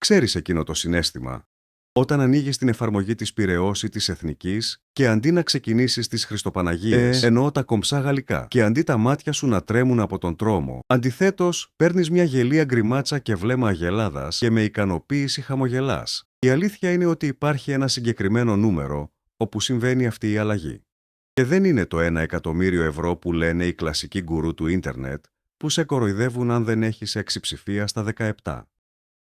Ξέρεις εκείνο το συναίσθημα. Όταν ανοίγεις την εφαρμογή της Πειραιώς ή της Εθνικής και αντί να ξεκινήσεις τις Χριστοπαναγίες, εννοώ τα κομψά γαλλικά, και αντί τα μάτια σου να τρέμουν από τον τρόμο, αντιθέτως παίρνεις μια γελία γκριμάτσα και βλέμμα αγελάδας και με ικανοποίηση χαμογελάς. Η αλήθεια είναι ότι υπάρχει ένα συγκεκριμένο νούμερο όπου συμβαίνει αυτή η αλλαγή. Και δεν είναι το 1.000.000 ευρώ που λένε οι κλασικοί γκουρού του ίντερνετ που σε κοροϊδεύουν αν δεν έχεις 6 ψηφία στα 17.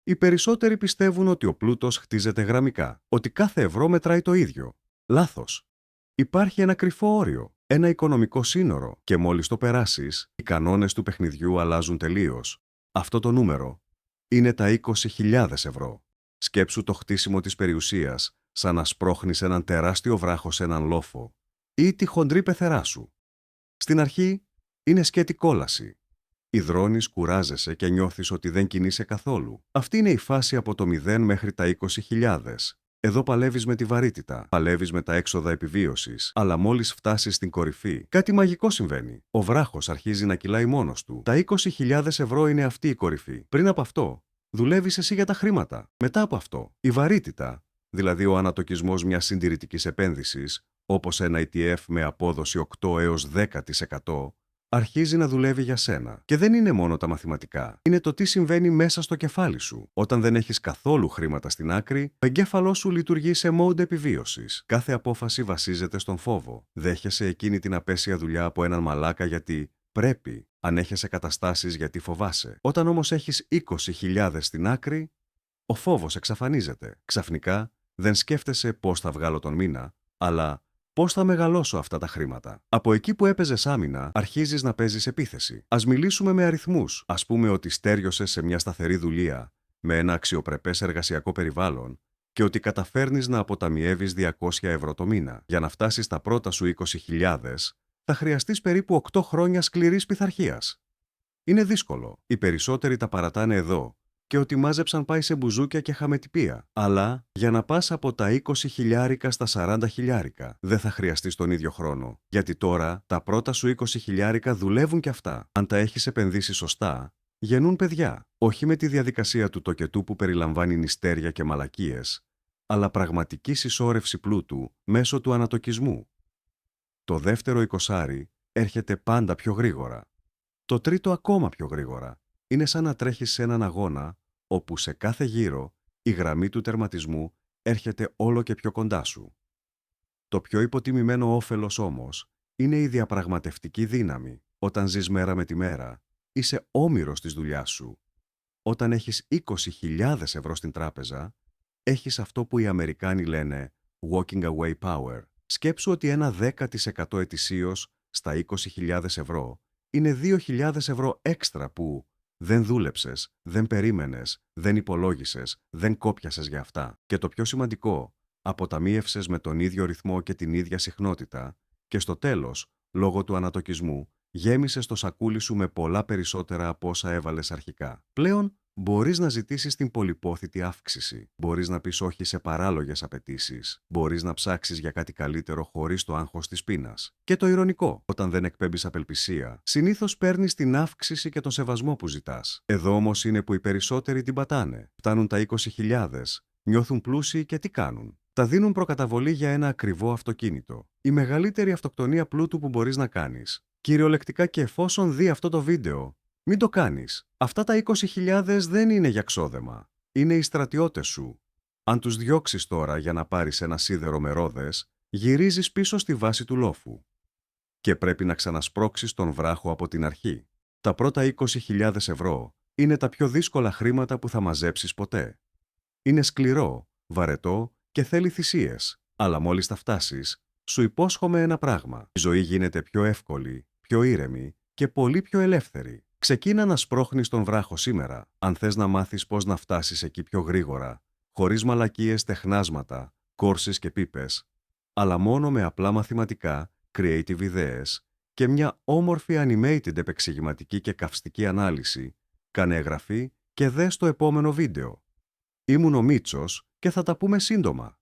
Οι περισσότεροι πιστεύουν ότι ο πλούτος χτίζεται γραμμικά, ότι κάθε ευρώ μετράει το ίδιο. Λάθος. Υπάρχει ένα κρυφό όριο, ένα οικονομικό σύνορο και μόλις το περάσεις, οι κανόνες του παιχνιδιού αλλάζουν τελείως. Αυτό το νούμερο είναι τα 20.000 ευρώ. Σκέψου το χτίσιμο της περιουσίας, σαν να σπρώχνεις έναν τεράστιο βράχο σε έναν λόφο ή τη χοντρή πεθερά σου. Στην αρχή είναι σκέτη κόλαση. Υδρώνεις, κουράζεσαι και νιώθεις ότι δεν κινείσαι καθόλου. Αυτή είναι η φάση από το 0 μέχρι τα 20.000. Εδώ παλεύεις με τη βαρύτητα, παλεύεις με τα έξοδα επιβίωσης, αλλά μόλις φτάσεις στην κορυφή, κάτι μαγικό συμβαίνει. Ο βράχος αρχίζει να κυλάει μόνος του. Τα 20.000 ευρώ είναι αυτή η κορυφή. Πριν από αυτό, δουλεύεις εσύ για τα χρήματα. Μετά από αυτό, η βαρύτητα, δηλαδή ο ανατοκισμός μιας συντηρητικής επένδυσης, όπως ένα ETF με απόδοση 8 έως 10%, αρχίζει να δουλεύει για σένα. Και δεν είναι μόνο τα μαθηματικά. Είναι το τι συμβαίνει μέσα στο κεφάλι σου. Όταν δεν έχεις καθόλου χρήματα στην άκρη, ο εγκέφαλός σου λειτουργεί σε mode επιβίωσης. Κάθε απόφαση βασίζεται στον φόβο. Δέχεσαι εκείνη την απέσια δουλειά από έναν μαλάκα γιατί πρέπει. Ανέχεσαι καταστάσεις γιατί φοβάσαι. Όταν όμως έχεις 20.000 στην άκρη, ο φόβος εξαφανίζεται. Ξαφνικά δεν σκέφτεσαι πώς θα βγάλω τον μήνα, αλλά πώς θα μεγαλώσω αυτά τα χρήματα. Από εκεί που έπαιζες άμυνα, αρχίζεις να παίζεις επίθεση. Ας μιλήσουμε με αριθμούς. Ας πούμε ότι στέριωσες σε μια σταθερή δουλεία, με ένα αξιοπρεπές εργασιακό περιβάλλον και ότι καταφέρνεις να αποταμιεύεις 200 ευρώ το μήνα. Για να φτάσεις στα πρώτα σου 20.000, θα χρειαστείς περίπου 8 χρόνια σκληρής πειθαρχίας. Είναι δύσκολο. Οι περισσότεροι τα παρατάνε εδώ και ότι μάζεψαν πάει σε μπουζούκια και χαμετυπία. Αλλά για να πας από τα 20.000 στα 40.000 δεν θα χρειαστείς τον ίδιο χρόνο. Γιατί τώρα τα πρώτα σου 20.000 δουλεύουν κι αυτά. Αν τα έχεις επενδύσει σωστά, γεννούν παιδιά. Όχι με τη διαδικασία του τοκετού που περιλαμβάνει νηστέρια και μαλακίες, αλλά πραγματική συσσόρευση πλούτου μέσω του ανατοκισμού. Το δεύτερο 20 έρχεται πάντα πιο γρήγορα. Το τρίτο ακόμα πιο γρήγορα. Είναι σαν να τρέχεις σε έναν αγώνα, όπου σε κάθε γύρο η γραμμή του τερματισμού έρχεται όλο και πιο κοντά σου. Το πιο υποτιμημένο όφελος όμως είναι η διαπραγματευτική δύναμη. Όταν ζεις μέρα με τη μέρα, είσαι όμηρος της δουλειάς σου. Όταν έχεις 20.000 ευρώ στην τράπεζα, έχεις αυτό που οι Αμερικάνοι λένε walking away power. Σκέψου ότι ένα 10% ετησίως στα 20.000 ευρώ είναι 2.000 ευρώ έξτρα που δεν δούλεψες, δεν περίμενες, δεν υπολόγισες, δεν κόπιασες για αυτά. Και το πιο σημαντικό, αποταμίευσες με τον ίδιο ρυθμό και την ίδια συχνότητα και στο τέλος, λόγω του ανατοκισμού, γέμισες το σακούλι σου με πολλά περισσότερα από όσα έβαλες αρχικά. Πλέον, μπορείς να ζητήσεις την πολυπόθητη αύξηση. Μπορείς να πεις όχι σε παράλογες απαιτήσεις. Μπορείς να ψάξεις για κάτι καλύτερο χωρίς το άγχος της πείνας. Και το ηρωνικό, όταν δεν εκπέμπεις απελπισία, συνήθως παίρνεις την αύξηση και τον σεβασμό που ζητάς. Εδώ όμως είναι που οι περισσότεροι την πατάνε. Φτάνουν τα 20.000, νιώθουν πλούσιοι και τι κάνουν? Τα δίνουν προκαταβολή για ένα ακριβό αυτοκίνητο. Η μεγαλύτερη αυτοκτονία πλούτου που μπορείς να κάνεις. Κυριολεκτικά, και εφόσον δει αυτό το βίντεο, μην το κάνεις. Αυτά τα 20.000 δεν είναι για ξόδεμα. Είναι οι στρατιώτες σου. Αν τους διώξεις τώρα για να πάρεις ένα σίδερο με ρόδες, γυρίζεις πίσω στη βάση του λόφου. Και πρέπει να ξανασπρώξεις τον βράχο από την αρχή. Τα πρώτα 20.000 ευρώ είναι τα πιο δύσκολα χρήματα που θα μαζέψεις ποτέ. Είναι σκληρό, βαρετό και θέλει θυσίες. Αλλά μόλις τα φτάσεις, σου υπόσχομαι ένα πράγμα. Η ζωή γίνεται πιο εύκολη, πιο ήρεμη και πολύ πιο ελεύθερη. Ξεκίνα να σπρώχνεις τον βράχο σήμερα, αν θες να μάθεις πώς να φτάσεις εκεί πιο γρήγορα, χωρίς μαλακίες, τεχνάσματα, κόρσεις και πίπες, αλλά μόνο με απλά μαθηματικά, creative ιδέες και μια όμορφη animated επεξηγηματική και καυστική ανάλυση. Κάνε εγγραφή και δες το επόμενο βίντεο. Ήμουν ο Μίτσος και θα τα πούμε σύντομα.